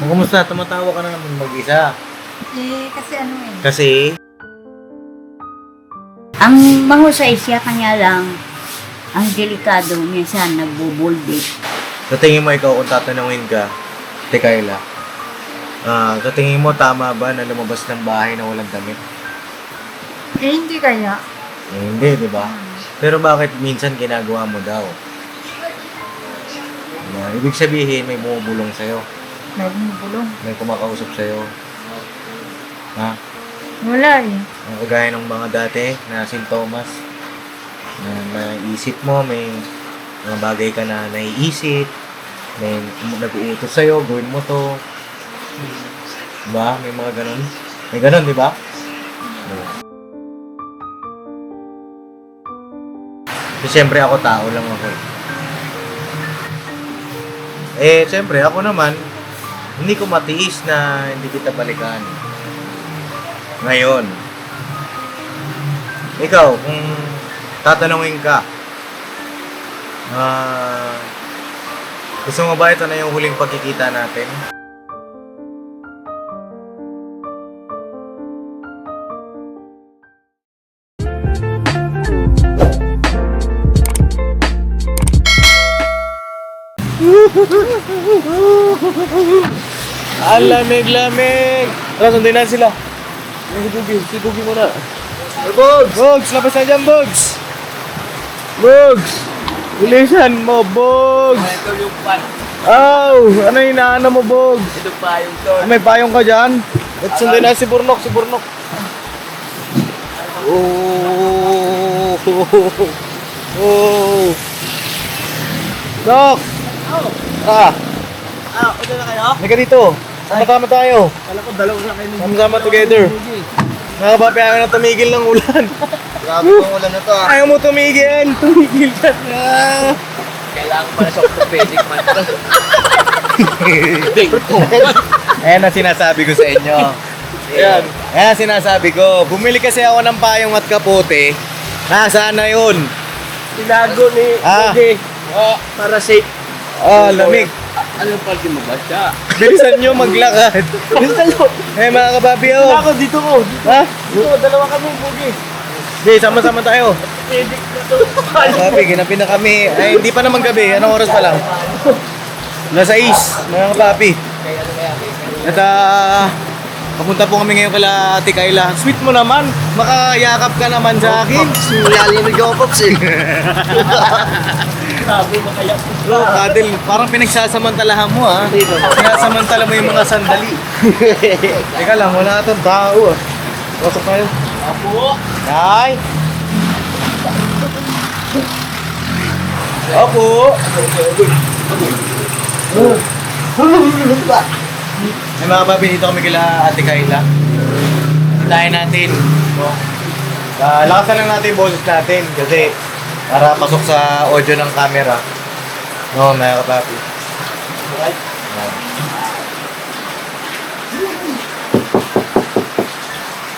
Kumusta? Tumatawa ka na naman mag-isa. Kasi ano eh. Kasi, Ang mahusay siya, kanya lang, ang delikado, minsan nagbubulbit. sa tingin mo ikaw kung tatanungin ka, Tekayla, sa tingin mo tama ba na lumabas ng bahay na walang damit? Hindi kaya. Hindi, di ba? Pero bakit minsan ginagawa mo daw? Ibig sabihin, may bumubulong sa'yo. May bumubulong. May kumakausap sa'yo. Ha? Wala eh. Ang kagaya ng mga dati na sintomas na naisip mo, may mga bagay ka na naiisip, may nag-uutos sa'yo, gawin mo to. Diba? May mga ganun. May ganun, di ba? So, siyempre ako tao lang ako. Siyempre ako naman, hindi ko matiis na hindi kita balikan. Ngayon, ikaw, kung tatanungin ka, gusto mo ba ito na yung huling pagkikita natin? Ang lamig-lamig! Tara, sundin na sila. Si Bugi muna. Hey, Bugs! Bugs! Labas na dyan, Bugs! Bugs! Bilisan mo, Bugs! Ito yung pan. Aw! Ano yung inaano mo, Bugs? Ito pa yung to. May payong ka dyan? At sundin na si Burnok, Oh! Oh! Dok! Ah! Ulo na kayo? Halika dito. Sama-sama tayo. Kala ko dalawa na kayo. Sama-sama together. Nakakapapi ayaw na tumigil ng ulan. Grabe yung ulan na to ah. Ayaw mo tumigil. Tumigil ka na. Kailangan pala sa orthopedic man to. Ayan ang sinasabi ko sa inyo. Ayan. Ayan ang sinasabi ko. Bumili kasi ako ng payong at kapote. Nasaan na yun? Tinago ni Bugi. para safe. Lamig. Ano pa di mo ba siya? Bilisan nyo maglakad. Bilisan mo. Mga kapapi Ako dito ko. Ha? Dito, dalawa kami Bugi. Hindi, sama-sama tayo. Orthopedic na to. Kapapi, ginapin na kami. Ay, hindi pa naman gabi. Anong oras pa lang? Nasa mga kapapi. At papunta po kami ngayon kala Ate Kayla. Sweet mo naman. Makayakap ka naman sa akin. Lalamig ako, Pops eh. Sabi mo kaya. Bro, Kadil, parang pinagsasamantalahan mo ha. Sinasamantala mo yung mga sandali. Teka lang, wala itong tao ah. Pasok tayo. Apo. Nay! Opo! Ay mga papi, dito kami kila Ate Kayla. Hintayin natin. Lakasan lang natin yung boses natin kasi para pasok sa audio ng camera. No, mga kapapi.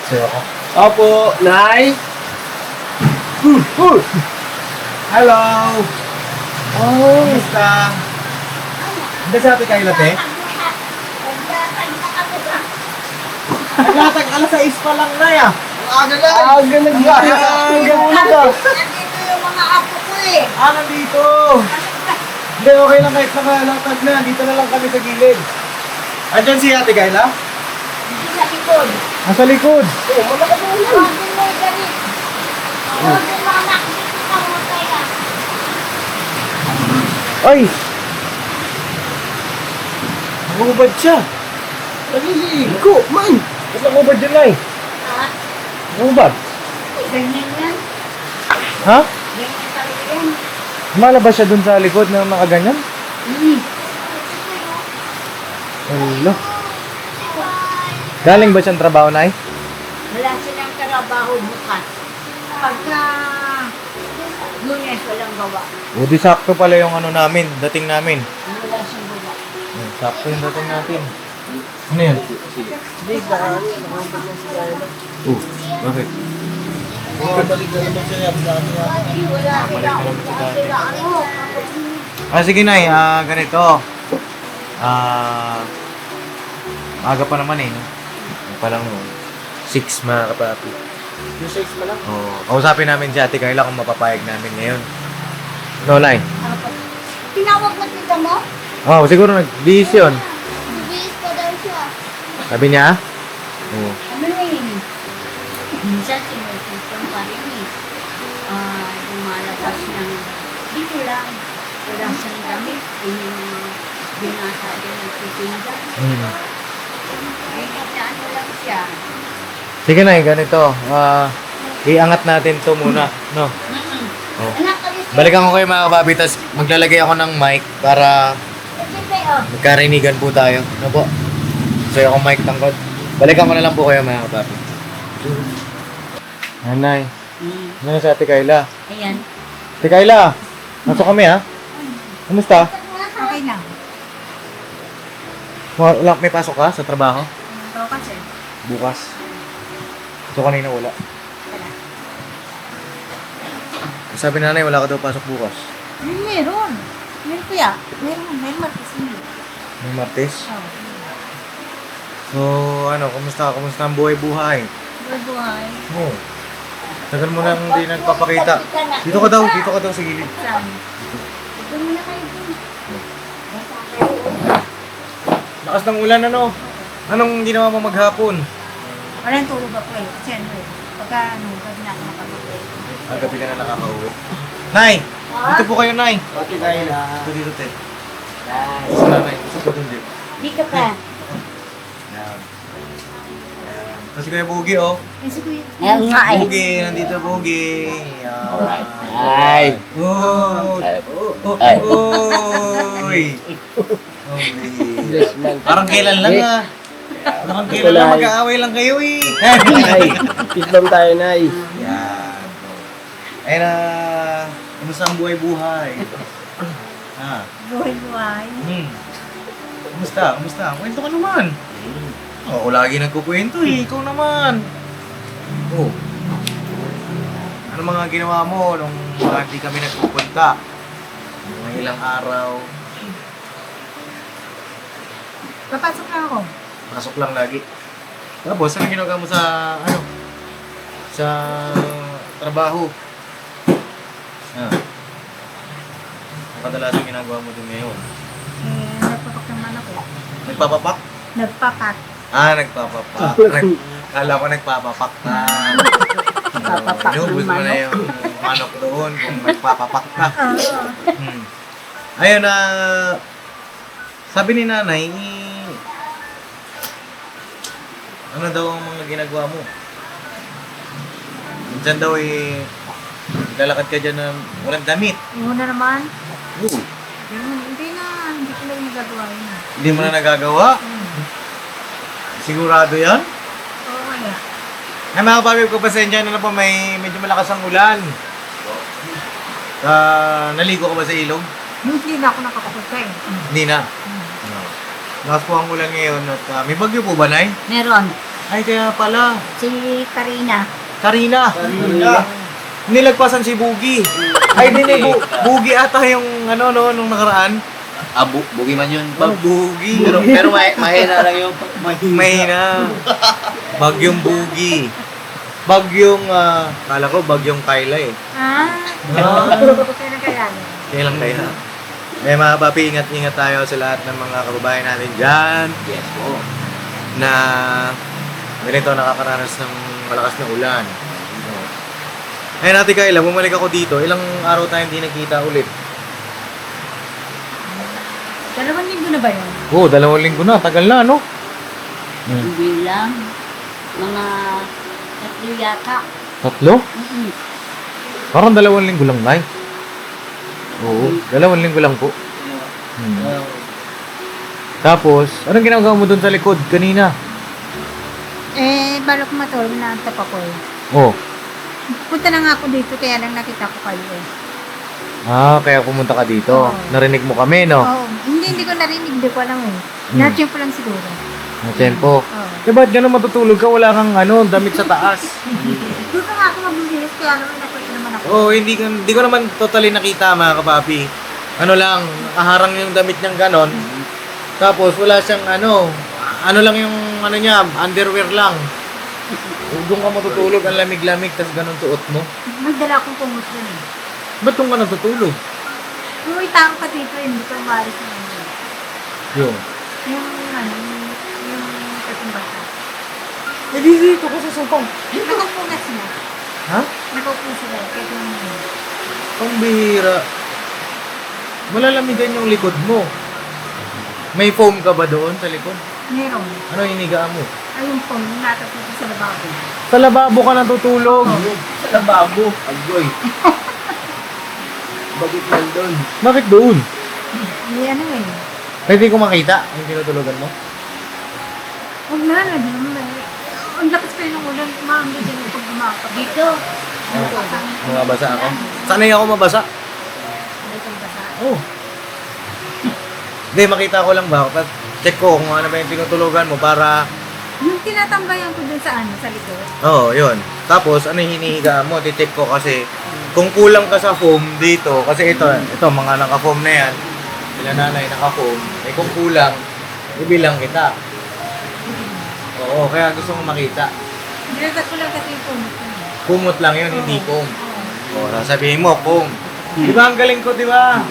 So, ako. Apo, Nay. Hello! Oh, kamusta? Hindi sa Ate Kayla, te? Latag, alas 6 pa lang na ya. Aga na. Aga na ka. Aga muna ka. Nandito yung mga apo ko eh. Nandito. Hindi, okay lang kahit nakalatag na. Dito na lang kami sa gilid. Andyan si Ate Kayla? Hindi sa likod. Nasa likod. Tawagin mo yung ganit. Tawagin mo anak. Dito ka mo kaya. Ay! Nangubad siya. Naliligo, man. Ba't nangubad dyan, Nay? Ha? Nangubad? Ganyan yan. Ha? Ganyan talaga yan. Malabas siya dun sa likod na nakaganyan? Hello. Galing ba siyang trabaho, Nay? Wala silang trabaho bukas. Pagka Lunes walang gawa. O di sakto pala yung ano namin, dating namin. Wala siyang gawa. Sakto yung dating natin. Ano yan? Hindi, baka nakabag na si Carla. Bakit? Balik na naman siya. Sige Nay, ganito. Aga pa naman eh, no? Ano pa lang, no? 6 mga kapapi. Yung 6 mo lang. Oo. Kausapin namin si Ate Carla kung mapapayag namin ngayon. No, Lai? Tinawag na tita mo? Oo, siguro nag-busy yun. Bibis pa daw siya. Sabi niya? Oo. Ano na yun? Minsan sinusupang pa rin eh. Lumalabas ng dito lang. Wala siyang damit. Yung binasa din ng titinda. Hmm. Ay, ano lang siya. Sige na, ganito. Iangat natin to muna, no? Oh. Anak, alis ka. Balikan ko kayo mga kapapi, tapos maglalagay ako ng mic para Kasi oh. magkarinigan po tayo. Ano po? So yung mic tangkod. Balikan ko na lang po kayo mga kapapi. Nanay, ano sa Ate Carla? Ayan. Ate Carla, nasok kami ha? Kumusta? Okay na. May pasok ka sa trabaho? Ito kasi. Bukas. So kanina wala. Sabi na nanay, wala ka daw pasok bukas. Meron. Meron kuya. Meron martesin. May Martes. Oh. So, ano, kumusta? Kumusta ang buhay-buhay? Buhay. Oo. Tagal mo nang hindi nagpapakita. Dito ka daw sa gilid. Saan? Ito muna kayo dun. Lakas ng ulan, ano? Anong ginawa mo maghapon? Walang tulog ako eh. Kasi ano eh. Pagka pag na ako nakapagod. Ang gabi ka na nakakauwi. Nay! Dito po kayo, Nay! Ate Carla. Dito, Ted. Gusto na, Nay. Gusto ko dun dito. Dito ka. Yan. Yan. Tapos Kuya Bugi, oh. Kasi kuya. Ayan nga eh. Bugi, nandito Bugi. Yan. Ay. Oh! Ay. Oy! Yes, man. Parang kailan lang ah. Parang kailan lang mag-aaway lang kayo eh. Ay. Pisbam tayo, Nay. Yan. Ayun na. Kumusta ang buhay-buhay? Ha? Buhay. Kumusta? Kwento ka naman. Ako lagi nagkukwento eh. Ikaw naman. Oh. Ano mga ginawa mo nung hindi kami nagpupunta? Mga ilang araw. Papasok na ako. Pasok lang lagi. Tapos, ano ginagawa mo sa, ano? Sa trabaho? Ah. Ang kadalasang ginagawa mo din ngayon? Nagpapak naman ako. Nagpapapak? Nagpapak. Nagpapapak. Kala ko nagpapapak na. Nagpapapak ng Inubos mo na manok. yung manok doon kung nagpapapak ka. Oo. Ayun na, sabi ni nanay, ano daw ang mga ginagawa mo? Minsan daw lalakad ka dyan na walang damit. Yung na naman. Oo. Hindi ko na yung nagagawa yun. Hindi mo na nagagawa? Sigurado yan? Oo kaya. Ay mga papi ko, pasensya na po, medyo malakas ang ulan. Naligo ka ba sa ilog? Hindi na ako nakakapunta eh. Hindi na. Lakas po ang ulan ngayon at may bagyo po ba, Nay? Meron. Ay, kaya pala. Si Karina. Karina. Nilagpasan si Bugi. Ay, hindi Bugi ata yung ano, no, nung nakaraan. Bugi man yun. Bugi. Pero mahina lang yung Mahina. Bagyong Bugi. Bagyong, kala ko bagyong Kyla eh. Kaya kaya. Kailan kaya? May mga papi, ingat-ingat tayo sa lahat ng mga kababayan natin dyan. Yes po. Na ganito nakakaranas ng malakas na ulan. Ay natin Kayla, bumalik ako dito. Ilang araw tayo hindi nagkita ulit? 2 linggo na ba yun? Oo, 2 linggo na. Tagal na, no? Hindi lang. Mga 3 yata. 3? Parang 2 linggo lang, Nay. Oo, 2 linggo lang po. Tapos, anong ginagawa mo dun sa likod kanina? Balok matulog na ang tapa ko eh. Oh. Punta na nga ako dito kaya lang nakita ko kayo eh. Kaya pumunta ka dito. Oo. Narinig mo kami, no? Oo. Hindi ko narinig. Hindi ko alam eh. Na-tempo lang siguro. Tempo. Oo. Eh, ba't gano'n matutulog ka? Wala kang damit sa taas. Gusto nga ako magbibihis kaya naman nakita naman ako. Oo, hindi ko naman totally nakita, mga kapapi. Ano lang, nakaharang yung damit niyang ganon. Tapos wala siyang ano lang yung ano niya, underwear lang. Doon ka matutulog, ang lamig-lamig, tas ganun suot mo. Magdala akong kumot yun eh. Ba't doon ka natutulog? Kung may tao ka dito, hindi ka umalis na yun. Yung. Yung ano, yung katumbasa. Eh di dito ka sa sofa. Nakaupo na sila. Ha? Nakaupo sila. Kaya yung Ang bihira. Malalamigan yung likod mo. May foam ka ba doon sa likod? meron. Ano hinigaan mo? Ay, yung phone, yung natapos sa lababo. Sa lababo ka natutulog. Sa lababo. Agoy. Bakit nandun? Bakit doon? Hindi ano eh. Pwede ko makita yung tinutulugan mo? Huwag na, hindi mo na. Ang lakas kayo ng ulan, maambi din yung pag gumakap. Dito. Mabasa ako. Sanay ako mabasa. Dito ang basa. Oh. Hindi, makita ko lang ba? Check ko kung ano ba yung tinutulugan mo para... Yung tinatambayan ko dun sa ano, sa likod. Oo, yun. Tapos, ano yung hinihigaan mo? Titik ko kasi kung kulang ka sa foam dito, kasi ito mga naka-foam na yan. Sila nanay naka-foam. Eh kung kulang, ibilang kita. Oo, kaya gusto ko makita. Nilagat ko lang kasi yung phone ko. Kumot lang yun, hindi foam. Oo, sasabihin mo, foam. Di ba ang galing ko, di ba?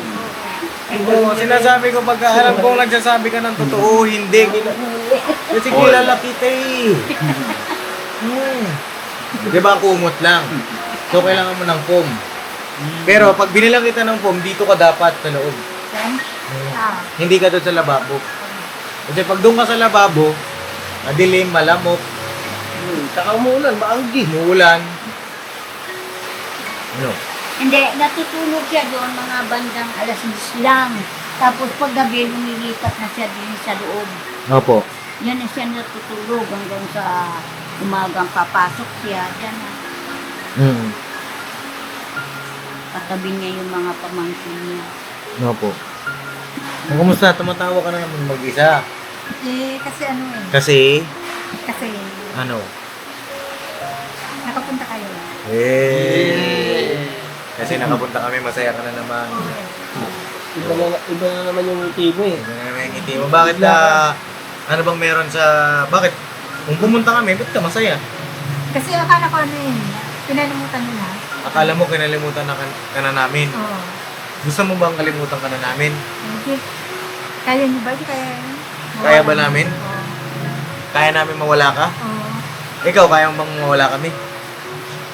Oo, sinasabi ko pagka alam kong nagsasabi ka ng totoo, hindi. Kasi kilala kita eh. Di ba kumot lang? So, kailangan mo ng foam. Pero pag binilang kita ng foam, dito ka dapat sa loob. Then, Hindi ka doon sa lababo. Kasi pag doon ka sa lababo, madilim, malamok, Saka umulan, maanggi. muulan. Ano? Hindi, natutulog siya doon mga bandang alas 10 lang. Tapos pag gabi, lumilipat na siya din sa loob. Opo. Yan na siya natutulog hanggang sa umagang papasok siya. Diyan na. Katabi niya yung mga pamangkin niya. Opo. Kumusta? Tumatawa ka na naman mag-isa. eh, kasi ano eh. Kasi, Kasi, ano? nakapunta kayo. Kasi nakapunta kami, masaya ka na naman. Iba na naman yung ngiti mo eh. Ano na naman yung ngiti mo? Bakit ano bang meron sa, bakit? Kung pumunta kami, ba't ka masaya? Kasi akala ko ano eh, pinalimutan nila. Akala mo kinalimutan na ka na namin. Oo. Gusto mo bang kalimutan ka na namin? Okay. Kaya niyo ba? Di kaya yun? Kaya ba namin? Oo. Kaya namin mawala ka? Oo. Ikaw, kaya mo bang mawala kami?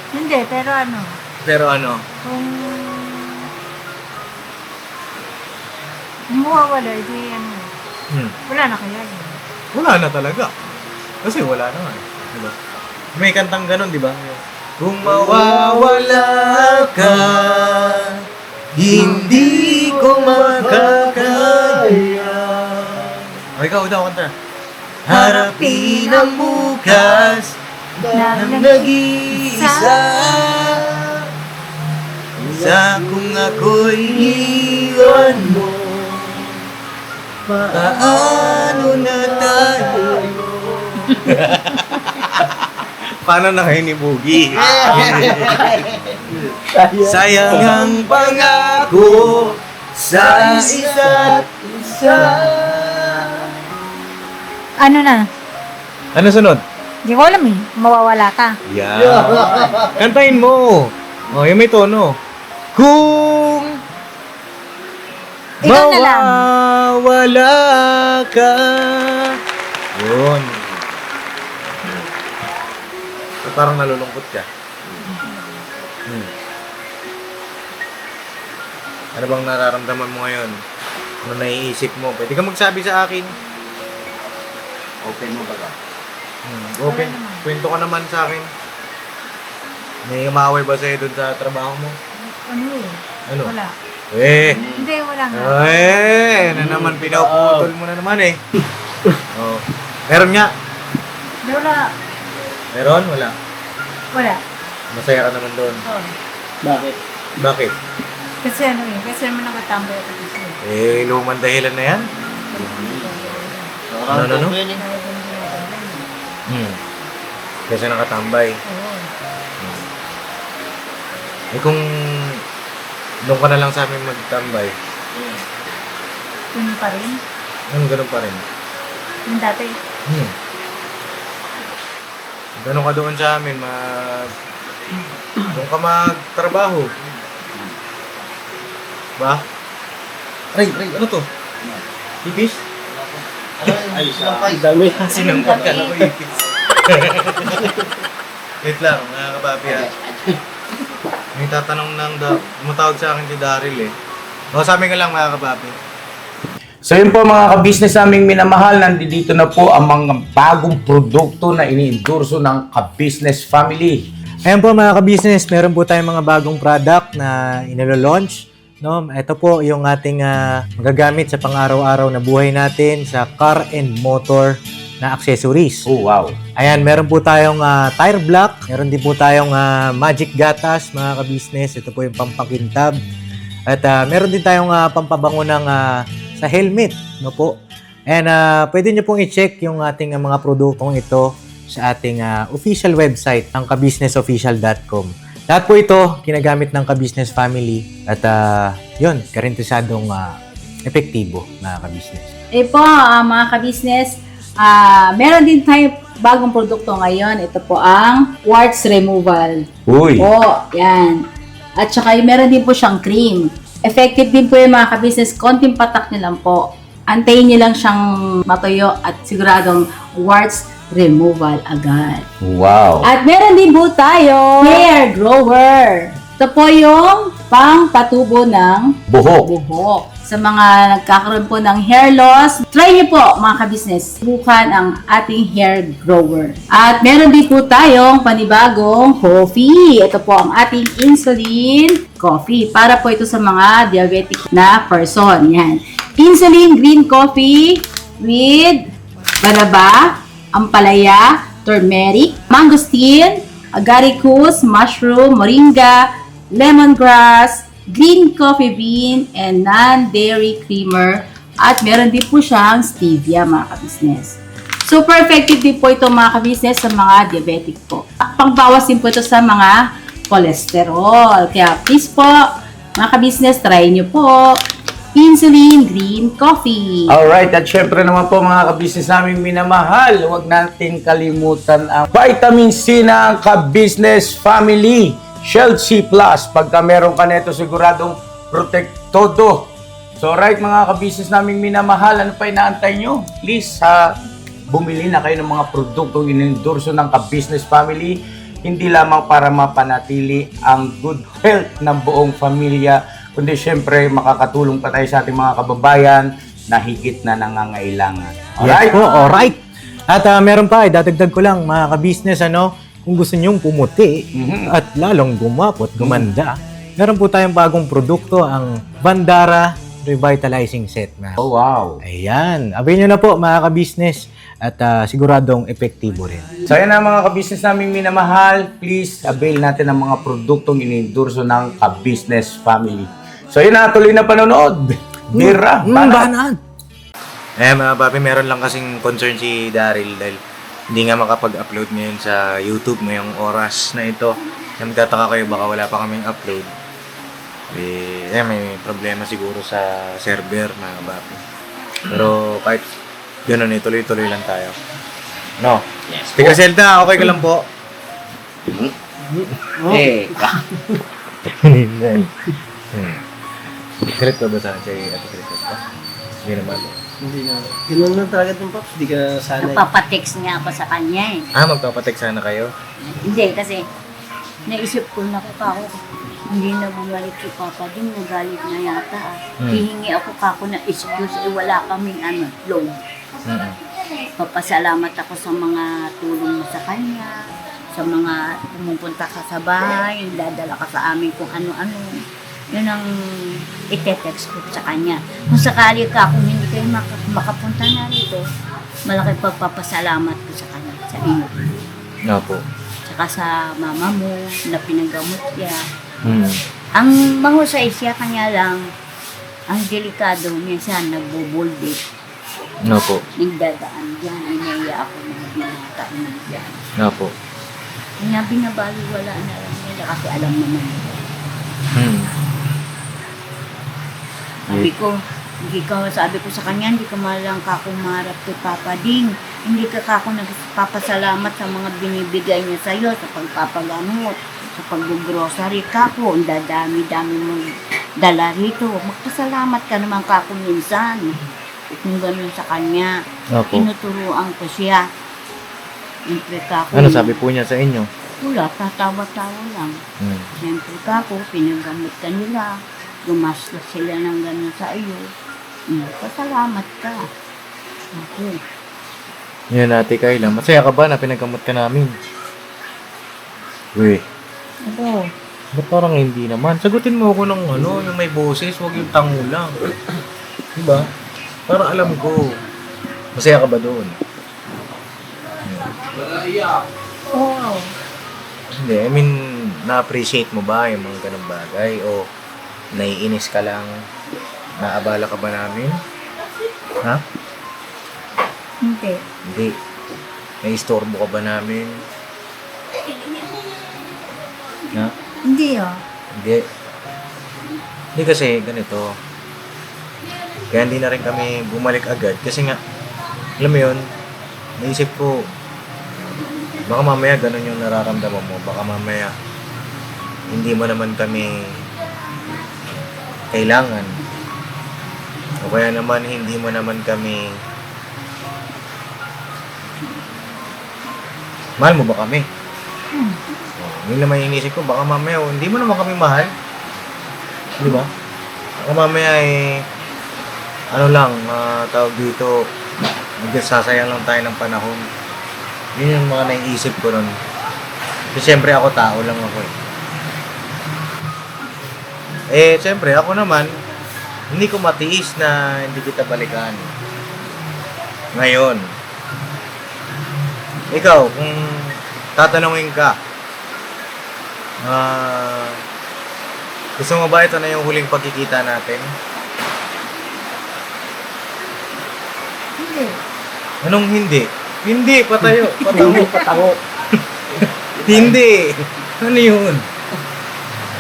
Hindi, pero ano, Pero ano, kung mawawala, di ano, wala na kaya yun. wala na talaga. Kasi wala na nga. Diba? May kantang ganun, di ba? Kung mawawala ka, hindi ko makakaya. O, ikaw daw kanta. Harapin ang bukas na nag-iisa. Sa kung ako'y iwan mo, paano na tayo? Paano na kayo ni Boogie? Sayang ang pangako sa isa't isa. Ano na? Ano sunod? Di ko alam eh, mawawala ka. Yeah. Kantahin mo. Oh, yung may tono. Kung Ikaw na lang. mawawala ka. Yun. So, parang nalulungkot ka. Ano bang nararamdaman mo ngayon? Ano naiisip mo? Pwede ka magsabi sa akin. Open mo ba ka? Okay. Wala naman. Kwento ka naman sa akin. May umaway ba sa'yo doon sa trabaho mo? Ano eh? Ano? Wala. Hindi, wala nga. ano naman, pinaputol mo na naman eh. Oh. Meron nga. Di, wala. Meron? Wala. Wala. Masaya ka naman doon. Oo. Bakit? Bakit? Kasi ano eh, kasi naman nakatambay ako dito eh. Lumang dahilan na yan. Ano? Yan eh. Kaya din ginagawa eh. Kasi nakatambay. Oo. Kung doon ka na lang sa amin magtambay, Yun pa rin. ganun pa rin. Yung dati. Ganun ka doon sa amin, doon ka magtrabaho. Ba? Aray, ano to? Ipis? Ang dami. Sinampag ka na ko ipis. Wait lang, mga kapapi ha. May tatanong matawag sa akin si Daryl eh. O, sabi ka lang mga kapapi. So yun po mga ka-business naming minamahal, nandito na po ang mga bagong produkto na ini-endorso ng ka-business family. Ayan po mga ka-business, meron po tayong mga bagong product na inilo-launch. No? Ito po yung ating magagamit sa pang-araw-araw na buhay natin sa car and motor na accessories. Oh wow. Ayan, meron po tayong tire block, meron din po tayong magic gatas mga ka-business. Ito po yung pampakintab. At meron din tayong pampabango ng sa helmet, no po. And pwede nyo pong i-check yung ating mga produktong ito sa ating official website, ang kabusinessofficial.com. Lahat po ito, kinagamit ng ka-business family at yun, karintisadong epektibo, mga ka-business. Po, mga ka-business, meron din tayo bagong produkto ngayon. Ito po ang warts removal. Uy. Po, yan. At saka meron din po siyang cream. Effective din po yung mga ka-business. Konting patak nyo lang po. Antayin nyo lang siyang matuyo at siguradong warts removal agad. Wow. At meron din po tayo hair grower. Ito po yung pang-patubo ng buhok. Sa mga nagkakaroon po ng hair loss, try niyo po mga ka-business, subukan ang ating hair grower. At meron din po tayong panibagong coffee. Ito po ang ating insulin coffee. Para po ito sa mga diabetic na person. Yan. Insulin green coffee with banaba, ampalaya, turmeric, mangosteen, agaricus, mushroom, moringa, lemongrass, green coffee bean, and non-dairy creamer. At meron din po siyang stevia, mga ka-business. Super effective din po ito, mga ka-business, sa mga diabetic po. Pangbawas din po ito sa mga cholesterol. Kaya please po, mga ka-business, try nyo po insulin green coffee. Alright, at syempre naman po mga ka-business namin minamahal, huwag natin kalimutan ang vitamin C ng ka-business family. Shield C+, pagka meron ka nito siguradong protektodo. So right mga ka-business namin minamahal, ano pa inaantay nyo? Please, bumili na kayo ng mga produktong inendorso ng ka-business family, hindi lamang para mapanatili ang good health ng buong pamilya, kundi syempre makakatulong pa tayo sa ating mga kababayan na higit na nangangailangan. Alright? Yes po, alright. At meron pa, dadagdag ko lang mga ka-business, kung gusto nyong pumuti at lalong gumapot, gumanda, meron po tayong bagong produkto, ang Bandara Revitalizing Set. Oh wow. Ayan, avail nyo na po mga ka-business at siguradong epektibo rin. So yan ang mga ka-business namin minamahal, please avail natin ang mga produktong inendorso ng ka-business family. So yun na, tuloy na panonood. Bira, banat. Mga papi, meron lang kasing concern si Daryl dahil hindi nga makapag-upload ngayon sa YouTube ngayong oras na ito. Magtataka kayo, baka wala pa kaming upload. May problema siguro sa server, mga papi. Pero kahit gano'n tuloy-tuloy lang tayo. No? Yes. Tika Zelda, okay ka lang po? Secret ba sa kay Ate Cricket pa? Hindi naman. Hindi na. Ganun lang talaga itong Pops. Hindi ka sanay. Nagpapatext nga ako sa kanya eh. Magpapatext sana kayo? Hindi, kasi naisip ko na ako, hindi na bumalik si Papa din, nagalit na yata. Hihingi ako kako ng excuse, wala kaming loan. Papasalamat ako sa mga tulong mo sa kanya, sa mga pumupunta ka sa bahay, dadala ka sa amin kung ano-ano. Yun ang ite-text ko sa kanya. Kung sakali ka, kung hindi kayo makapunta na rito, malaki pagpapasalamat ko sa kanya, sa iyo. Po. Tsaka sa mama mo, na pinagamot niya. Ang mahusay siya, kanya lang, ang delikado, minsan nagbubulbit. Po. Nagdadaan dyan, inaya ako ng binata na dyan. Po. Kanya binabaliwala na lang nila kasi alam naman nila. Sabi ko sa kanya, hindi ka malang kakumarap kay Papa Ding. Hindi ka ako nagpapasalamat sa mga binibigay niya sa'yo, sa pagpapagamot, sa pag-grocery ka po, ang dadami-dami mong dala rito. Magpasalamat ka naman ka ako minsan. Kung gano'n sa kanya, Opo. tinuturuan ko siya. Siyempre ka ako. Ano sabi po niya sa inyo? Wala, tatawa-tawa lang. Hmm. Siyempre ka ako, pinagamot ka nila. Gumastos sila ng gano'n sa iyo. Pasalamat ka. Okay. Yan, Ate Kayla. Masaya ka ba na pinagamot ka namin? Uy, Ako, ba't parang hindi naman? Sagutin mo ako ng ano, yung may boses, huwag yung tango lang. Diba? Para alam ko. Masaya ka ba doon? oo. Hindi, I mean, na-appreciate mo ba yung mga ganang bagay? O naiinis ka lang? Naabala ka ba namin? Ha? Hindi. Hindi. Naistorbo ka ba namin? Ha? Hindi ah. Hindi. Hindi kasi ganito. Kaya hindi na rin kami bumalik agad. Kasi nga, alam mo yun, naisip ko, baka mamaya ganun yung nararamdaman mo. Baka mamaya, hindi mo naman kami kailangan. O kaya naman, hindi mo naman kami mahal mo ba kami? Yun naman yung inisip ko, baka mamaya, hindi mo naman kami mahal. Di ba? Baka mamaya ano lang, tawag dito, nagsasayang lang tayo ng panahon. Yun yung mga naiisip ko nun. Kasi siyempre ako tao lang ako siyempre ako naman, hindi ko matiis na hindi kita balikan. Ngayon, ikaw, kung tatanungin ka, gusto mo ba ito na yung huling pagkikita natin? Hindi. Anong hindi? Hindi, patayo. Patango, patango. Hindi. Ano yun?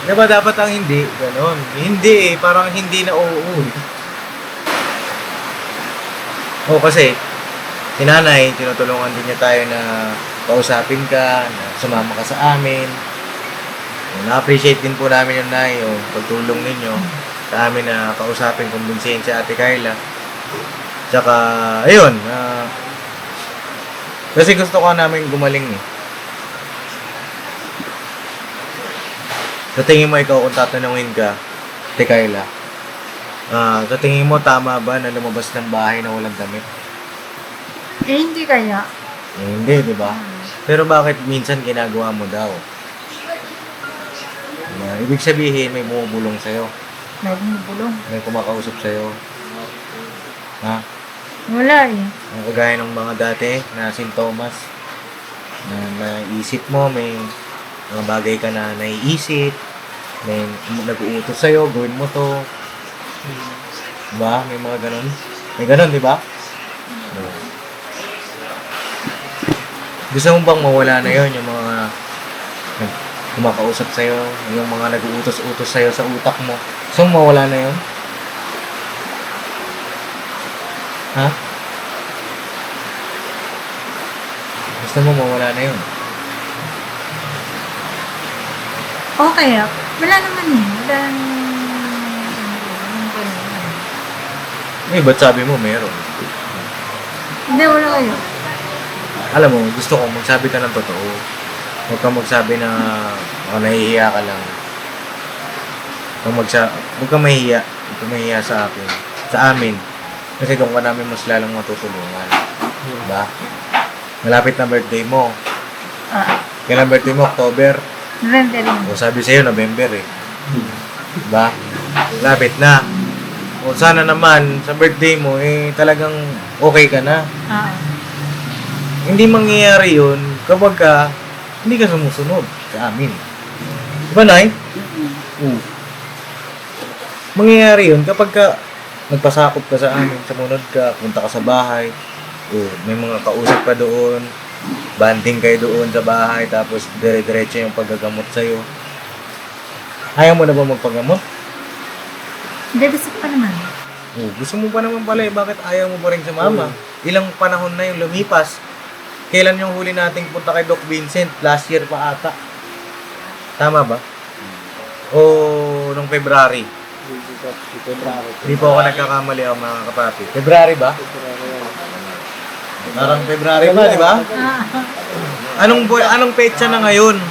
Diba dapat ang hindi? Ganon. Hindi parang hindi na oo. Kasi, si nanay, tinutulungan din niya tayo na kausapin ka, na sumama ka sa amin. Na-appreciate din po namin yung nay, yung pagtulong ninyo sa amin na kausapin, kumbinsihin si Ate Kayla. Tsaka, ayun, kasi gusto ko namin gumaling eh. Sa tingin mo ikaw kung tatanungin ka, Ate Kayla, sa tingin mo tama ba na lumabas ng bahay na walang damit? Hindi kaya. Hindi, di ba? Pero bakit minsan ginagawa mo daw? Ibig sabihin, may bumubulong sa'yo. May bumubulong. May kumakausap sa'yo. Ha? Wala eh. Ang kagaya ng mga dati na sintomas na naisip mo, may mga bagay ka na naiisip, may nag-uutos sa'yo, gawin mo to. Diba? May mga ganun. May ganun, di ba? Gusto mo bang mawala na yon yung mga kumakausap sa'yo, yung mga nag-uutos-utos sa'yo sa utak mo? Gusto mo mawala na yon? Ha? Gusto mo mawala na yun? Okay ah. Wala naman eh. Wala Ba't sabi mo meron? Hindi, wala kayo. Alam mo, gusto ko magsabi ka ng totoo. Huwag kang magsabi na nahihiya ka lang. Huwag kang mahihiya. Huwag kang mahihiya sa akin. Sa amin. Kasi doon ka namin mas lalong matutulungan. Diba? Malapit na birthday mo. Kailan birthday mo? October? November rin. O sabi sa'yo, November eh. Diba? Malapit na. O sana naman, sa birthday mo, talagang okay ka na. Hindi mangyayari yun kapag hindi ka sumusunod sa amin. Diba, Nay? Mangyayari yun kapag nagpasakop ka sa amin, sumunod ka, punta ka sa bahay, may mga kausap ka doon, banding kayo doon sa bahay, tapos dire-diretso yung paggagamot sa'yo. Ayaw mo na ba magpagamot? Hindi, gusto pa naman. Oh, gusto mo pa naman pala eh, bakit ayaw mo pa rin sumama? Ilang panahon na yung lumipas. Kailan yung huli nating punta kay Doc Vincent? Last year pa ata. Tama ba? O nung February? Hindi po ako nagkakamali ako mga kapapi. February ba? Parang February ba, di ba? Anong petsa na ngayon?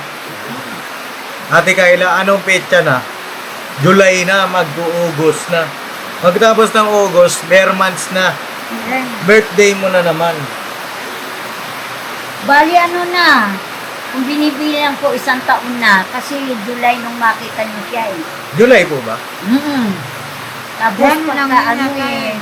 Ate Kayla, anong petsa na? July na, mag-August na. Pagkatapos ng August, bare months na. Birthday mo na naman. Bali ano na, kung binibilang ko 1 taon na, kasi July nung makita niyo siya eh. July po ba? Tapos pagka ano eh,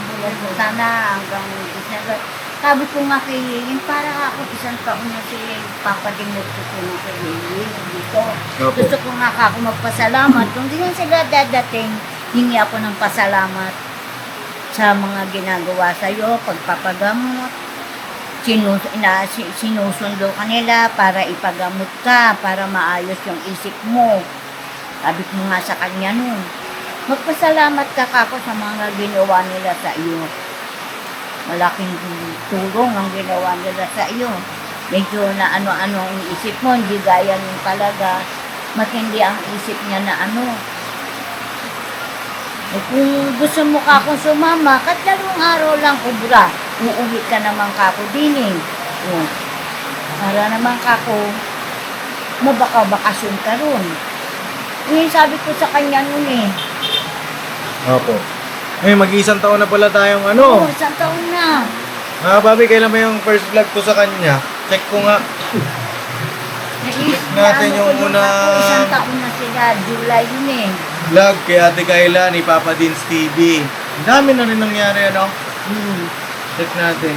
sana hanggang December. Sabi ko nga kay Lilin, para ako 1 taon na sila papadimot ko ko na kay Lilin dito. Opo. Gusto ko nga ako magpasalamat. Kung di lang sila dadating, hingi ako ng pasalamat sa mga ginagawa sa'yo, pagpapagamot. Sinusundo ka nila para ipagamot ka, para maayos yung isip mo. Sabi ko nga sa kanya nun, magpasalamat ka kako sa mga ginawa nila sa iyo. Malaking tulong ang ginawa nila sa iyo. Medyo na ano-ano ang isip mo, hindi gaya nung talaga. Matindi ang isip niya na ano. Eh, kung gusto mo kakong sumama, kahit 2 araw lang ubra, uuwi ka naman kako din eh. Oh. Para naman kako, mabaka-bakasyon ka ron. Yung sabi ko sa kanya nun eh. Opo. Eh, mag-1 taon na pala tayong ano. 1 taon na. Mga papi, kailan ba yung first vlog ko sa kanya? Check ko nga. Natin yung una- 1 taon na sila, July yun eh. Vlog kay Ate Kayla ni Papa Dins TV. Ang dami na rin nangyari, ano? Check natin.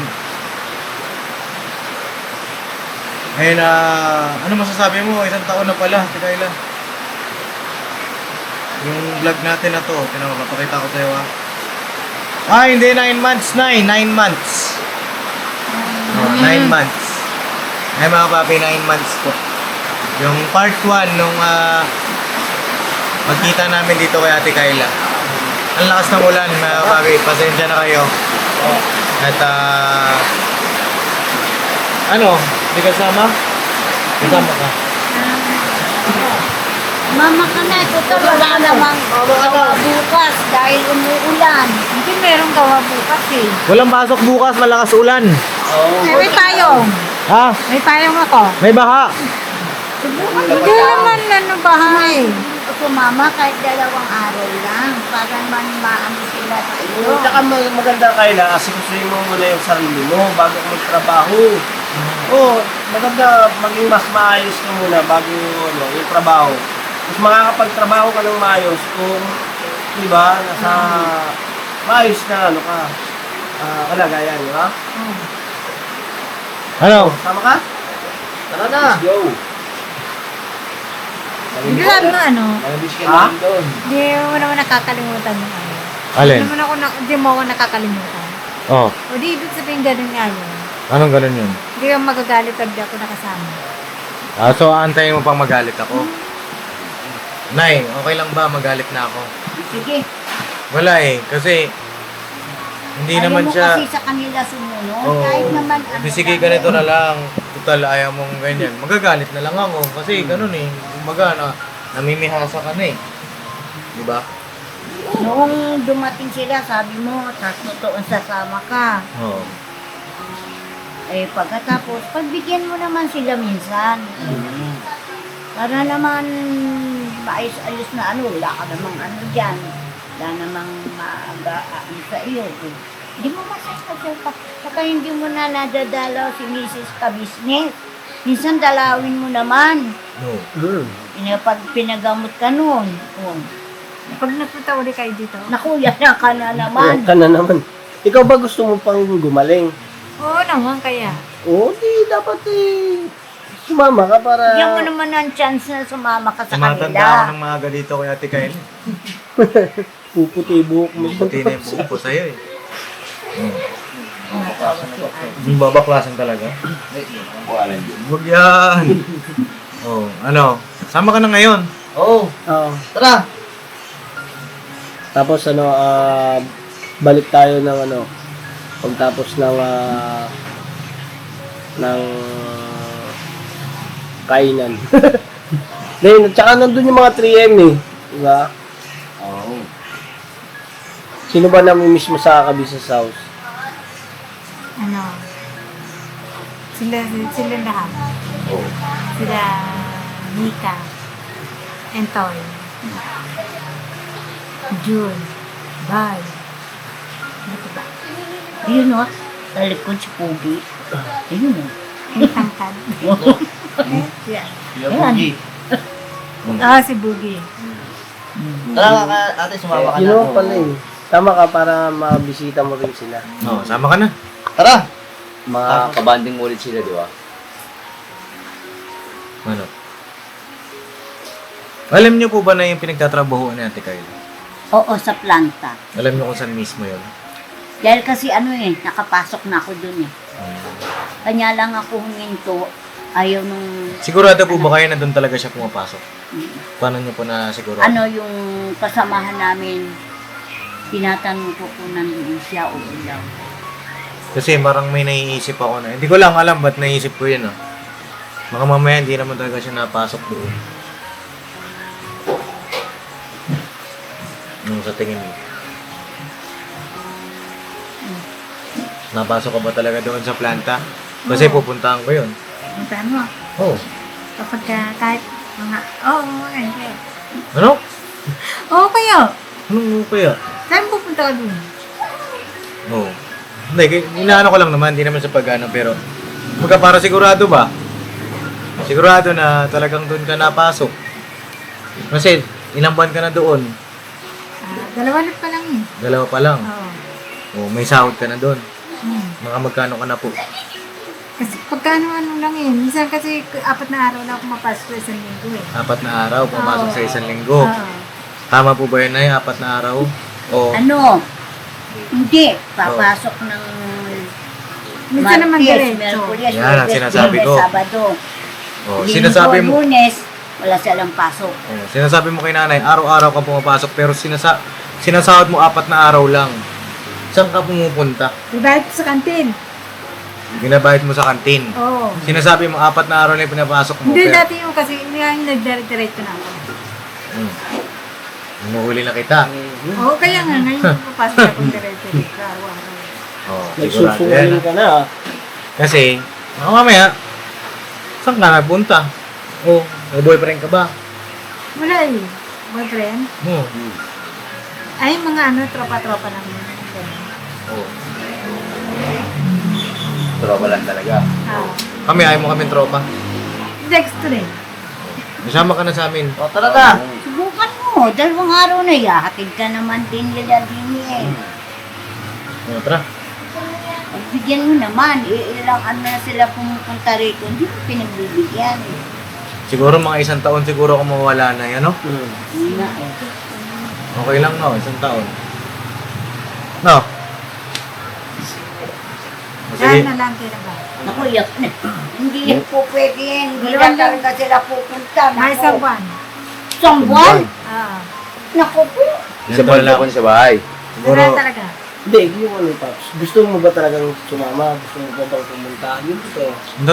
Ayun, ano masasabi mo? 1 taon na pala, Ate Kayla. Yung vlog natin na to, pinapakita ko sa'yo ha. Hindi, 9 months na eh. 9 months. 9 months. Ay mga papi, 9 months po. Yung part 1 nung magkita namin dito kay Ate Kayla. Ang lakas ng ulan mga papi, pasensya na kayo. At di ka sama? Kasama ka. Mama ka na, total wala namang gawa bukas dahil umuulan. Hindi merong gawa bukas eh. Walang pasok bukas, malakas ulan. May payong. Ha? May payong ako. May baha. Hindi naman bahay. Ako mama, kahit 2 araw lang, para man maano sila sa iyo. Tsaka maganda Kayla, asikusuhin mo muna yung sarili mo bago ka magtrabaho. Maganda maging mas maayos ka muna bago yung trabaho. Mas makakapagtrabaho ka ng maayos kung, di ba, nasa maayos na kalagayan, di ba? Ano? Tama ka? Tara na! Let's go! Grabe na ano. Ha? Hindi mo naman nakakalimutan mo. Alin? Hindi mo ako nakakalimutan. Oh, O di ibig sabihin ganun nga yun. anong ganun yun? Hindi ka magagalit pag di ako nakasama. So aantayin mo pang magalit ako? Nay, okay lang ba magalit na ako? Sige. Wala eh, kasi hindi Ayaw naman mo siya... kasi sa kanila sumunod. Oo. Kahit naman Sige, ganito na lang. Total, ayaw mong ganyan. Magagalit na lang ako. Kasi ganun eh. Kumbaga, namimihasa ka na eh. Diba? Noong dumating sila, sabi mo, taon sasama ka. Oo. Eh, pagkatapos, pagbigyan mo naman sila minsan. Para naman maayos-ayos na ano, wala ka namang ano dyan. Wala namang maagaan sa iyo. Hindi mo masasasal pa. Saka hindi mo na nadadalaw si Mrs. Ka-Business. Minsan dalawin mo naman. No. Pag pinagamot ka nun. Oh. Pag nagpunta ulit kayo dito. Naku, yan ka na naman. Ayan ka na naman. Ikaw ba gusto mo pang gumaling? Oo naman kaya. Di dapat sumama ka para... Bigyan mo naman ng chance na sumama ka sa Tumatanda ako kanila. ng maaga dito kay Ate Kayla. Puputi buhok mo. Buti na yung buo ko sa'yo eh. Yung babaklasan talaga. Huwag yan. Ano? Sama ka na ngayon. Oo. Tara! Tapos balik tayo ng ano, pagtapos ng kainan. Then, tsaka nandun yung mga 3M eh. Diba? Oo. Sino ba nami-miss mo sa ka-business house? Ano, sila lahat. Oo. Sila Mika, Entoy, June, Bal. Ano pa ba? Ayun o, talikod si Pogi. Ayun o. Yung tangkad. Yeah. Yabugi. Si Boogie. Tara ka, ate, sumama ka You na. know pala eh. Tama ka para mabisita mo rin sila. Oo, sama ka na. Tara! Mga kabanding mo ulit sila, di ba? Ano? Alam niyo po ba na yung pinagtatrabahoan ni Ate Kyle? Oo, sa planta. Alam niyo kung saan mismo yun? Dahil kasi nakapasok na ako dun eh. Kanya lang ako huminto. Ayaw nung, Sigurado po ba kayo na doon talaga siya pumapasok? Paano niyo po na siguro? yung kasamahan namin, tinatanong ko kung nandun siya o ilaw. Kasi parang may naiisip ako na. Hindi ko lang alam ba't naisip ko yun. Baka mamaya hindi naman talaga siya napasok doon. Nung sa tingin mo. Napasok ka ba talaga doon sa planta? Kasi pupuntahan ko yun. Puntahan mo. Oh. Kapag kahit mga, hindi. Ano? Oo kayo. Anong kaya? Saan pupunta ka dun? Oo. Hindi, inaano ko lang naman, hindi naman sa pag-ano, pero magka para sigurado ba? Sigurado na talagang doon ka napasok. Kasi ilang buwan ka na doon, 2 ulit pa lang eh. 2 pa lang. Oo. O, may sahod ka na doon. Hmm. Mga magkano ka na po? Kasi pagkano lang eh. Minsan kasi 4 na araw na ako mapasok sa isang linggo eh. 4 na araw, pumasok Oo. sa isang linggo. Oo. Tama po ba yun na 4 na araw? O, Hindi, papasok ng Minsan naman diretso. Merkulis, Yan ang sinasabi ko. Sabado. sinasabi mo, Lunes, wala silang pasok. sinasabi mo kay nanay, araw-araw ka pumapasok, pero sinasahod mo 4 na araw lang. Saan ka pumupunta? Dibayad ko sa kantin. Binabayad mo sa kantin. Oo. Sinasabi mo 4 na araw na yung pinapasok mo. Hindi, pero, dati yung kasi yung nagdiretso na ako. Huli na kita. Oo, kaya nga, ngayon papasok ako diretso dito. Araw-araw. Sigurado Nagsusungaling yan. ka na ah. Kasi, mamaya, saan ka nagpunta? May boyfriend ka ba? Wala eh. Boyfriend? Oo. Ay, mga tropa-tropa lang. Ganun. Tropa lang talaga. Kami, ayaw mo kaming tropa. Next rin. Masama ka na sa amin. O, tara na! Subukan mo, 2 araw na hatid ka naman din nila din eh. Tara. Pagbigyan mo naman, ilang na sila pumupunta rito, hindi mo pinagbibigyan eh. Siguro mga 1 taon siguro kung mawala na yan, no? Hindi na eh. Okay lang, no? 1 taon. No? Dahil na lang kaya ba? Naku, yak na. Hindi yan po pwede yan. Hindi na talaga sila pupunta. May Naku. isang buwan. Isang buwan? Ah. Naku po. Isa pa lang ako sa bahay. Siguro, Wala talaga. Hindi, yung ano Paps. Gusto mo ba talagang sumama? Gusto mo ba bang pumunta? Yun ito.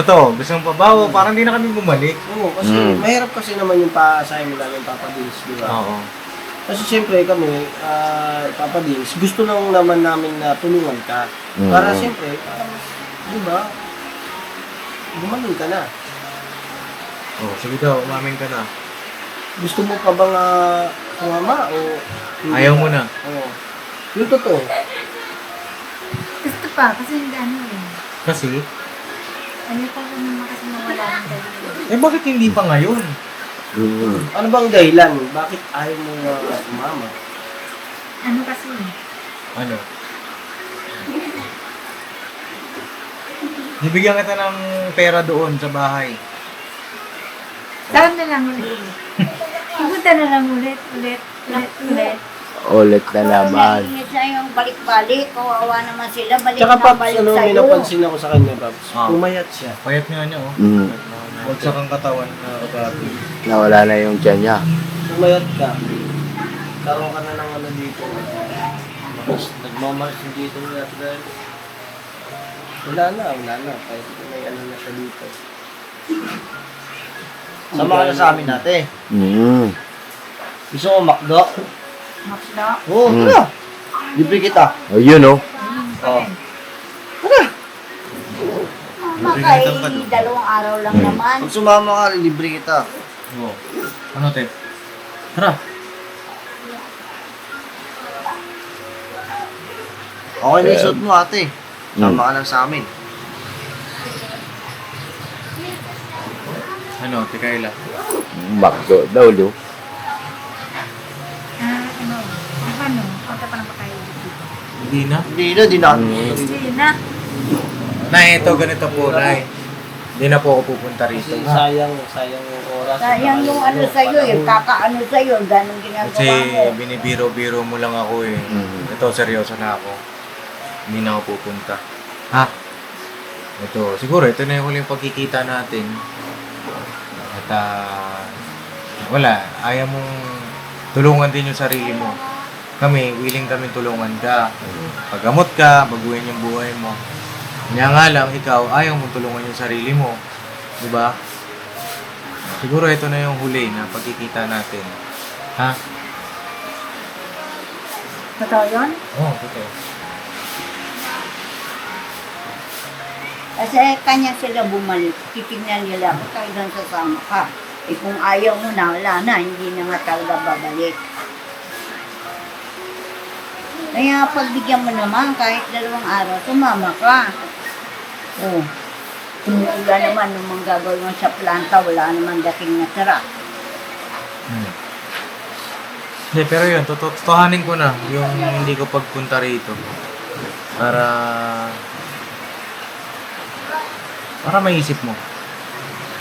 totoo, gusto mo pa ba? Parang hindi na kami bumalik. Oo, kasi mahirap kasi naman yung pa-assign nila ng Papa Dins, di ba? Oo. Kasi siyempre kami, Papa Dins, gusto lang naman namin na tulungan ka. Para siyempre, di ba? Gumaling ka na. Sige daw, umamin ka na. Gusto mo pa bang sumama o... Ayaw mo na. Oo. Yung totoo. Gusto pa, kasi hindi ano eh. Kasi, Ano pa kung kasi mawala ng dahil. bakit hindi pa ngayon? Ano bang dahilan? Bakit ayaw mo sumama? Ano kasi? Ano? Bibigyan kita ng pera doon sa bahay. Saan na lang ulit. Pupunta na lang ulit. Ulit na naman. Nainit na yung balik-balik. Kawawa naman sila. Balik Tsaka na Paps, balik ano, may sa'yo. napansin ako sa kanya, Paps. Ah. Pumayat siya. Payat nga niya, oh. Huwag sa kang katawan na kapapi. Nawala na yung tiyan niya. Pumayat ka. Karoon ka na ng ano dito. Nagmamalas yung dito nila dahil wala na. Kahit may ano na siya dito. Sama ka na sa amin natin. Gusto ko makdo? Makdo. Oo, tara. Libre kita. Ayun, oh. Oo. Mama, kay dalawang araw lang naman. Pag sumama ka, libre kita. Oo. Ano, te? Tara. Okay na yung suot mo, ate. Sama ka lang sa amin. Ano, te Kayla? Bakdo daw, do. Ano? Punta pa na ba kayo dito? Hindi na. Hindi na. Hindi na. Nay, ito, ganito po, Nay. Hindi na po ako pupunta rito. Kasi sayang yung oras. Sayang yung ano sa'yo, yung kakaano sa'yo, ganun ginagawa Kasi mo. binibiro-biro mo lang ako eh. Ito, seryoso na ako. Hindi na ako pupunta. Ha? Ito, siguro ito na yung huling pagkikita natin. At wala, ayaw mong tulungan din yung sarili mo. Kami, willing kami tulungan ka. Paggamot ka, baguhin yung buhay mo. Kaya nga lang, ikaw, ayaw mong tulungan yung sarili mo. Diba? Siguro ito na yung huli na pagkikita natin. Ha? Totoo yun? Oo, totoo. Kasi kanya sila bumalik, titignan nila kung kailan sasama ka. Eh kung ayaw mo na, wala na, hindi na nga talaga babalik. Kaya pagbigyan mo naman, kahit 2 araw, tumama ka. Oh. Kung wala naman nung mga gagawin mo sa planta, wala naman dating natira. Hindi, pero yun, totohanin ko na yung hindi ko pagpunta rito. Para maisip mo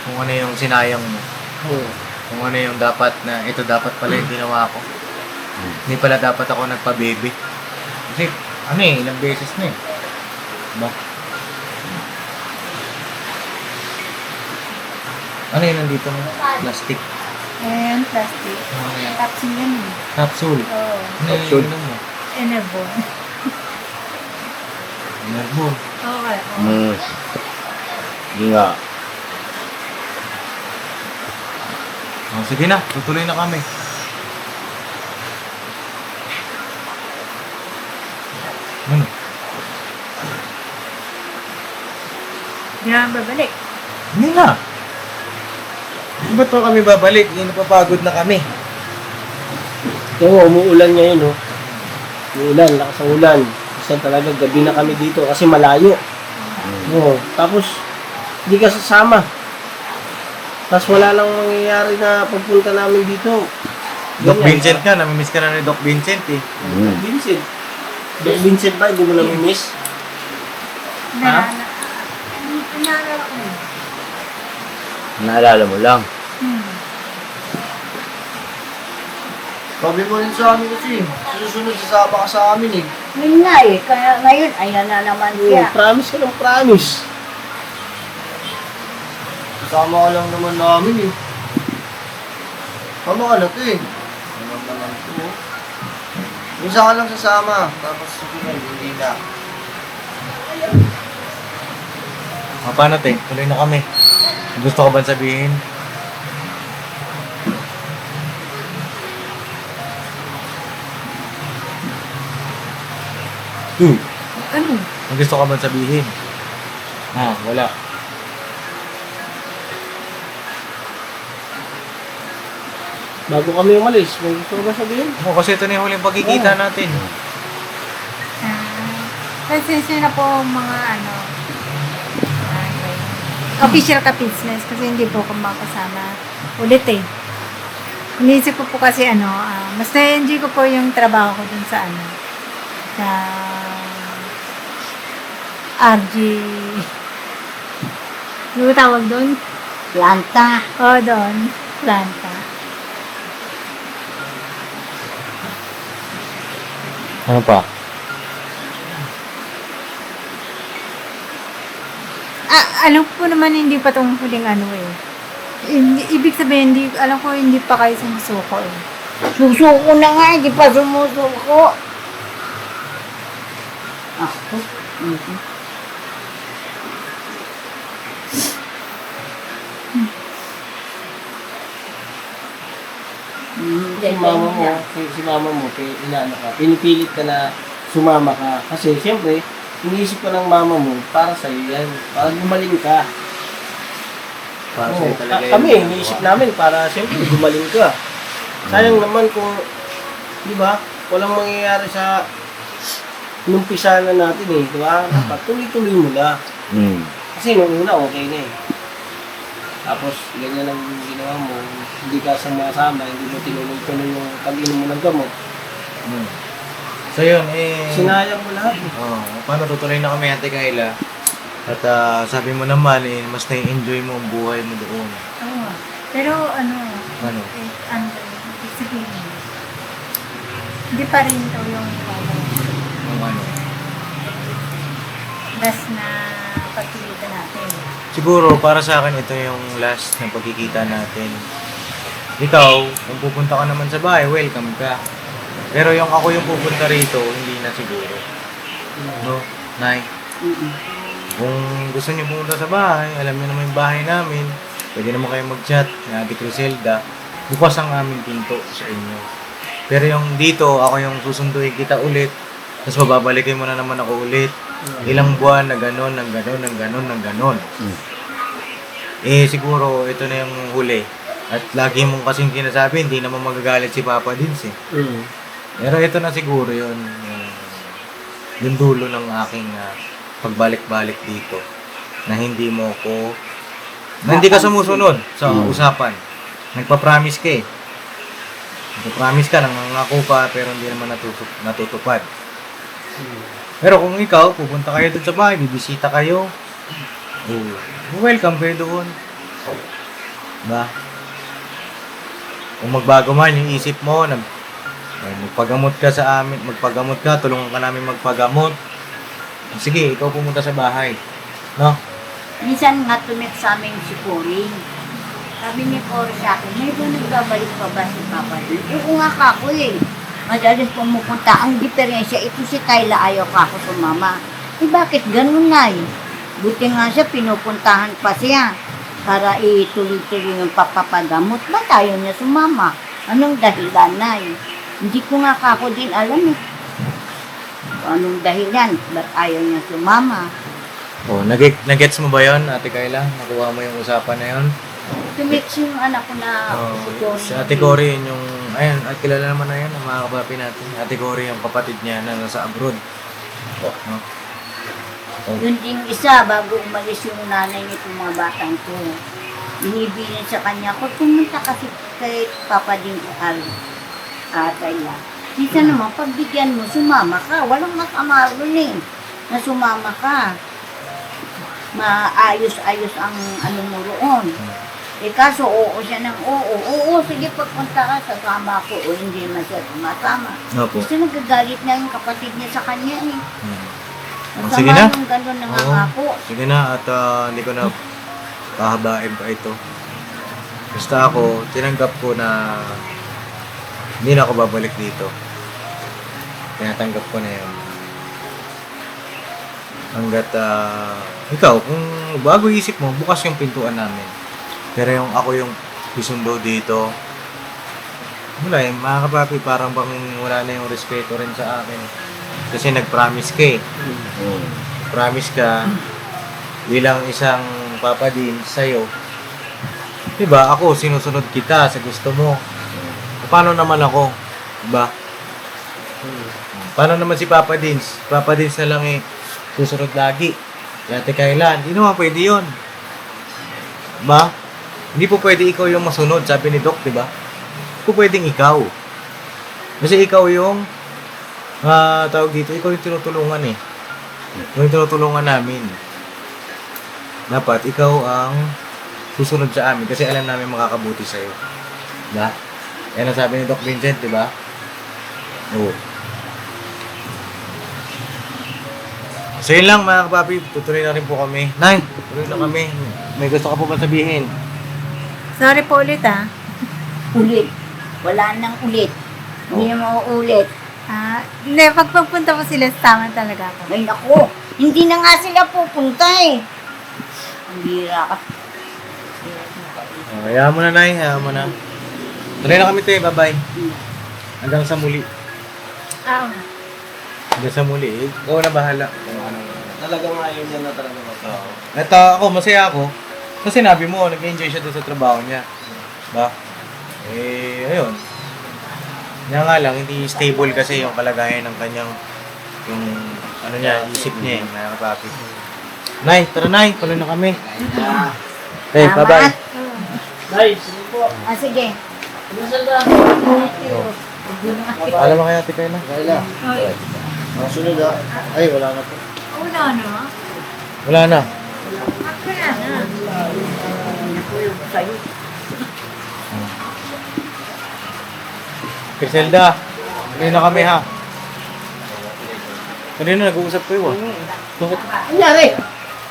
kung ano yung sinayang mo. Kung ano yung dapat na, ito dapat pala yung ginawa ko. Hindi pala dapat ako nagpa-baby. Kasi, ano eh, ilang beses na eh. Diba? Ano yun nandito mo? Plastic. Ayan, plastic. Tapsin yan eh. Capsule. Oo. Ano yung Capsule. inom mo? Enervon. Enervon. Okay. Hindi nga. Oh, sige na, tutuloy na kami. Ano? Hindi naman babalik. Hindi na. Ba't pa kami babalik? Napapagod na kami. Oo, umuulan ngayon, no? Umuulan, lakas ang ulan. Kasi talaga, gabi na kami dito kasi malayo. Oo, tapos, hindi ka sasama. Tapos wala lang mangyayari na pagpunta namin dito. Doc Ganyan. Vincent ka, namimiss ka na ni Doc Vincent eh. Doc Vincent. Doc Vincent ba? Hindi mo namimiss? Inaalala ko yun. Naalala mo lang. Sabi mo rin sa amin kasi, susunod sasama ka sa amin eh. Yun nga eh, kaya ngayon, ayan na naman siya. Promise ka ng promise. Kasama ka lang naman namin eh. Kasama ka na to eh. Ano naman to? Minsan ka lang sasama, tapos susunod, hindi na. Paano te? Tuloy na kami. Gusto ko ba sabihin? Ano? Ang gusto ka ba sabihin? Wala. Bago kami umalis, may gusto ko ba sabihin? Kasi ito na yung huling pagkikita natin. Pasensya na po mga ano. Official ka business kasi hindi po ako makasama ulit eh. Inisip ko po kasi ano, mas na-enjoy ko po yung trabaho ko dun sa ano, sa RG. Ano tawag doon? Planta. Oo, doon. Planta. Ano pa? Alam ko naman hindi pa tong huling ano eh. Ibig sabihin, alam ko hindi pa kayo sumusuko eh. Susuko na nga, hindi pa sumusuko. Mhm. Si mama mo, si mama mo, inaano ka, pinipilit ka na sumama ka. Kasi siyempre, iniisip ko ng mama mo, para sa'yo yan. Para gumaling ka. Para Oo, sa'yo talaga yun. kami, iniisip namin para siyempre gumaling ka. Sayang naman kung, di ba, walang mangyayari sa inumpisa na natin eh, di ba? Dapat tuloy-tuloy mo na. Hmm. Kasi nung una, okay na eh. Tapos, ganyan ang ginawa mo, hindi ka sama-sama, hindi mo tinuloy-tuloy yung pag-inom mo ng gamot. So yun, Sinayang mo lahat eh. paano tutuloy na kami, Ate Kayla? At sabi mo naman, mas na-enjoy mo ang buhay mo doon. Oo. Pero ano, Ano? ibig sabihin, hindi pa rin ito yung Yung ano? last na pagkikita natin. Siguro, para sa akin, ito yung last na pagkikita natin. Ikaw, kung pupunta ka naman sa bahay, welcome ka. Pero yung ako yung pupunta rito, hindi na siguro. No? Nay? Mhm. Kung gusto niyo pumunta sa bahay, alam niyo naman yung bahay namin, pwede naman kayo mag-chat ni Ate Criselda. Bukas ang aming pinto sa inyo. Pero yung dito, ako yung susunduin kita ulit. Tapos mababalikin mo na naman ako ulit. Ilang buwan na gano'n, ng gano'n, ng gano'n, ng gano'n. Siguro, ito na yung huli. At lagi mong kasing sinasabi, hindi naman magagalit si Papa Dins eh. Pero ito na siguro yun. Yung dulo ng aking pagbalik-balik dito. Na hindi mo ko... Na hindi ka sumusunod sa usapan. Nagpa-promise ka eh. Nagpa-promise ka, nangangako ka, pero hindi naman natutupad. Pero kung ikaw, pupunta kayo doon sa bahay, bibisita kayo, welcome kayo doon. Diba? Kung magbago man yung isip mo, magpagamot ka sa amin, magpagamot ka, tulungan ka namin magpagamot. Sige, ikaw pumunta sa bahay. No? Minsan nga tumit sa amin si Cory. Sabi ni Cory sa akin, may doon nagbabalik pa ba si Papa din? Oo nga kako eh. Madalas pumupunta. Ang diferensya, ito si Kayla ayaw kako sumama. Bakit ganun na eh? Buti nga siya, pinupuntahan pa siya para ituloy-tuloy yung papapagamot. Ba't ayaw niya sumama? Anong dahilan na eh? Hindi ko nga kako din alam eh. Anong dahilan? Ba't ayaw niya sumama? Nagets mo ba yun, Ate Kayla? Nakuha mo yung usapan na yun? Tumit yung anak ko na si Cory. Si Ate Cory, yun yung... Ayan, at kilala naman na yan, ang mga kapapi natin. Ate Cory, yung kapatid niya na nasa abroad. No? Yun ding isa, bago umalis yung nanay nitong mga batang ko, binibilin sa kanya, kung pumunta kasi kay Papa din Kayla. Dito naman, pagbigyan mo, sumama ka. Walang masama rin eh, na sumama ka. Maayos-ayos ang ano mo roon. Kaso oo siya ng oo, sige pagpunta ka, sasama ako, o hindi naman siya sumasama. Opo. Kasi nagagalit na yung kapatid niya sa kanya eh. Masama Sige na. yung gano'n nangangako. Sige na, at hindi ko na pahabain pa ito. Basta ako, tinanggap ko na hindi na ako babalik dito. Tinatanggap ko na yun. Hanggat, ikaw, kung bago isip mo, bukas yung pintuan namin. Pero yung ako yung isundo dito, wala yung mga kapapi, parang bang wala na yung respeto rin sa akin. Kasi nag-promise ka eh. Promise ka bilang isang papa din sa'yo. Diba, ako sinusunod kita sa gusto mo. Paano naman ako? Diba? Paano naman si Papa Dins? Papa Dins na lang eh, susunod lagi. Ate Kayla, hindi naman pwede yun. Diba? Hindi po pwede ikaw yung masunod, sabi ni Doc, diba? Hindi po pwedeng ikaw. Kasi ikaw yung, tawag dito, ikaw yung tinutulungan eh. Yung tinutulungan namin. Dapat, ikaw ang susunod sa amin kasi alam namin makakabuti sa'yo. Diba? Yan ang sabi ni Doc Vincent, diba? Oo. So yun lang mga kapapi, tutuloy na rin po kami. Nay, tutuloy na kami. May gusto ka po ba sabihin? Sorry po ulit ah. Ulit. Wala nang ulit. Hindi na mauulit. Hindi, pag pagpunta po sila, tama talaga ako. Ay, naku, hindi na nga sila pupunta eh. Ang bira ka. Hayaan mo na, Nay. Hayaan mo na. Tuloy na kami, te. Bye-bye. Hanggang sa muli. Hanggang sa muli. Ikaw na bahala. Talagang ayaw niya na talaga. Ito, ako, masaya ako. Kasi sinabi mo, nag-enjoy siya doon sa trabaho niya. Ba? Ayun. Kaya nga lang, hindi stable kasi yung kalagayan ng kanyang, yung, ano niya, isip niya yung mga kapapi. Nay, tara Nay, tuloy na kami. Hey, bye-bye. Nice, sige po. Sige. Alam mo kaya, ate kayo na? Kaya. Sunod ah. Ay, wala na po. Una, no? Wala na. Wala na. Griselda, tuloy na kami ha. Kanina nag-uusap kayo ah. Bakit? Nangyari!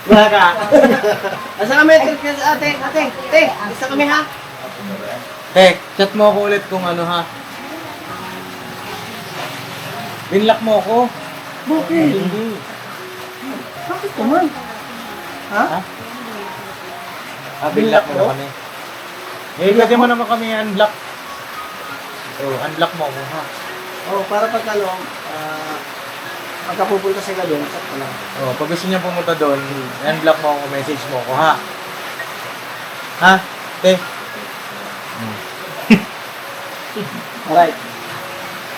Wala ka. Asa kami, ate, asa kami ha? Chat mo ako ulit kung ano ha. Binlock mo ako. Bakit? Hindi. Bakit naman? Ha? Binlock mo na kami. Pwede mo naman kami unblock. Unblock mo ako ha. Para pag ano, pagka pupunta sila doon, chat ko lang. Pag gusto niya pumunta doon, unblock mo ako, message mo ako ha. Ha? Alright.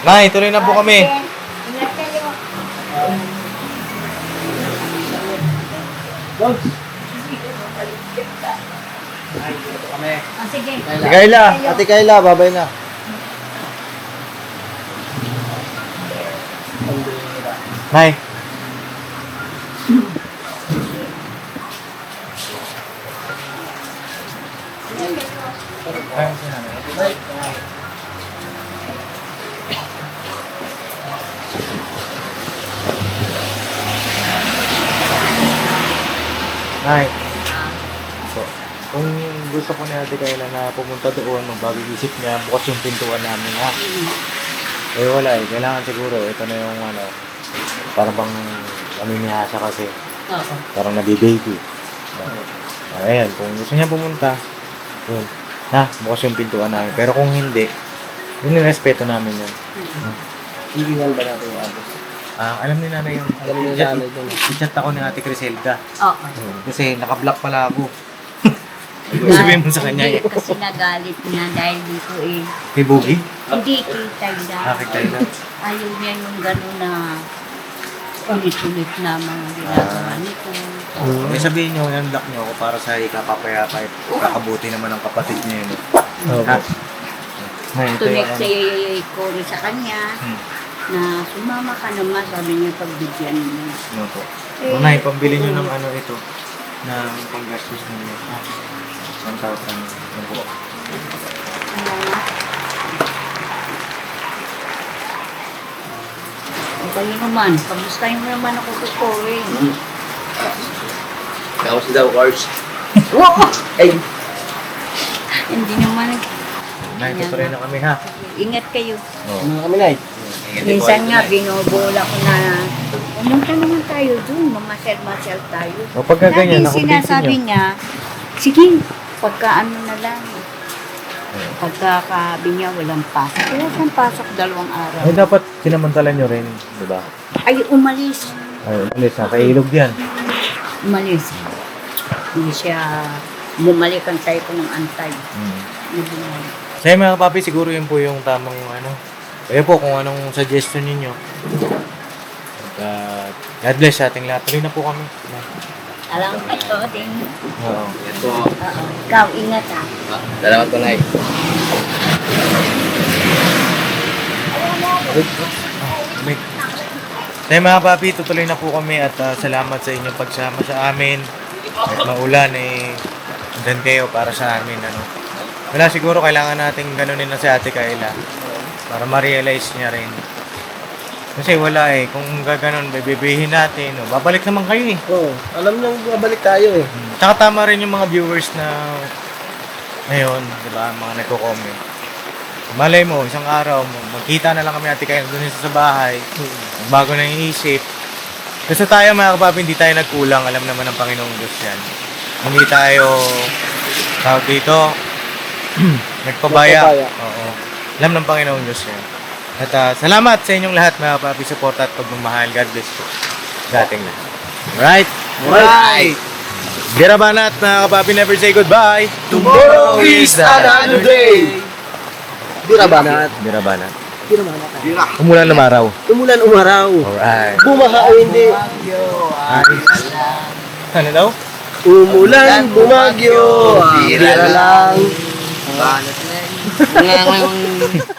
Nay, tuloy na po kami. Ingat kayo. Dogs! Sige. Si Kayla. Ate Kayla, babay na. Nay. Nay. So, kung gusto ko ni Ate Kayla na pumunta doon, magbabiisip niya, bukas yung pintuan namin ha. Wala eh. Kailangan siguro, ito na yung ano, parang bang aminihasa kasi. Parang nabibaby. Ayan, kung gusto niya pumunta, yun. Ha, bukas yung pintuan namin. Pero kung hindi, yun yung respeto namin yun. Iingal ba natin yung abos? Alam ni nanay yung Alam ni nanay doon. i-chat ako ni Ate Criselda. Oo. Kasi nakablock pala ako. Sabihin mo sa kanya eh. Kasi nagalit niya dahil dito eh. Kay Boogie? Hindi kita na. Bakit tayo na? Ayaw niya yung gano'n na ulit-ulit na mga ginagawa nito. May sabihin nyo, unblock nyo ako para sa ikapapayapa. Kakabuti naman ng kapatid niya yun. Ha? Ngayon, ito Tulik yung sa ko rin sa kanya na sumama ka naman, sabi niya pagbigyan niya. ano po. Unay, pambili nyo ng ano ito, ng panggastos ninyo. 1,000. Ano po. Kayo naman, kamustahin mo naman ako sa Korea. Tapos daw, Cars. Oo! Ay, Hindi naman. Nay, tutuloy na kami ha. Ingat kayo. Mga kami na Minsan nga, binobola ko na, pumunta naman tayo dun, mamasyal-masyal tayo. O pagka ganyan, Lagi nakumbinsin sinasabi nyo. niya, sige, pagka ano na lang. Pagkakabi niya, walang pasok. Wala siyang pasok 2 araw. Ay, dapat sinamantala nyo rin, di ba? Ay, umalis. Ay, ulit, nakailog yan. Umalis. Hindi siya bumalik ang tayo ko ng antay. Hindi bumalik. Sa mga kapapi, siguro yun po yung tamang ano. Kaya po, kung anong suggestion ninyo. At God bless sa ating lahat. Tuloy na po kami. Alam ko ito, din. Oo. yan po. Oo. Ikaw, ingat ha. Salamat po, Nay. Sa mga papi, tutuloy na po kami at salamat sa inyong pagsama sa amin. At maulan eh, andyan kayo para sa amin. Ano. Wala, siguro kailangan nating ganunin na si Ate Kayla para ma-realize niya rin. Kasi wala eh, kung gaganon, bibibihin natin. No? Babalik naman kayo eh. Oo, alam nyo, babalik tayo eh. Tsaka tama rin yung mga viewers na ngayon, di ba, mga nagko-comment. Malay mo, isang araw, magkita na lang kami ate kayo doon sa bahay. Bago na yung isip. Basta tayo mga kapapi, hindi tayo nagkulang. Alam naman ng Panginoong Diyos yan. Hindi tayo, tawag dito, nagpabaya. Oo. Alam ng Panginoong Diyos yan. At salamat sa inyong lahat mga kapapi, support at pagmamahal. God bless you. Sa ating lahat. Alright? Alright! Birabanat mga kapapi, never say goodbye. Tomorrow is another day. Birabanat. Birabanat. Birabanat. Umulan ng araw. Umulan umaraw. Alright. Bumaha o hindi. Ano daw? Umulan, bumagyo. Bira lang. Banat na yun.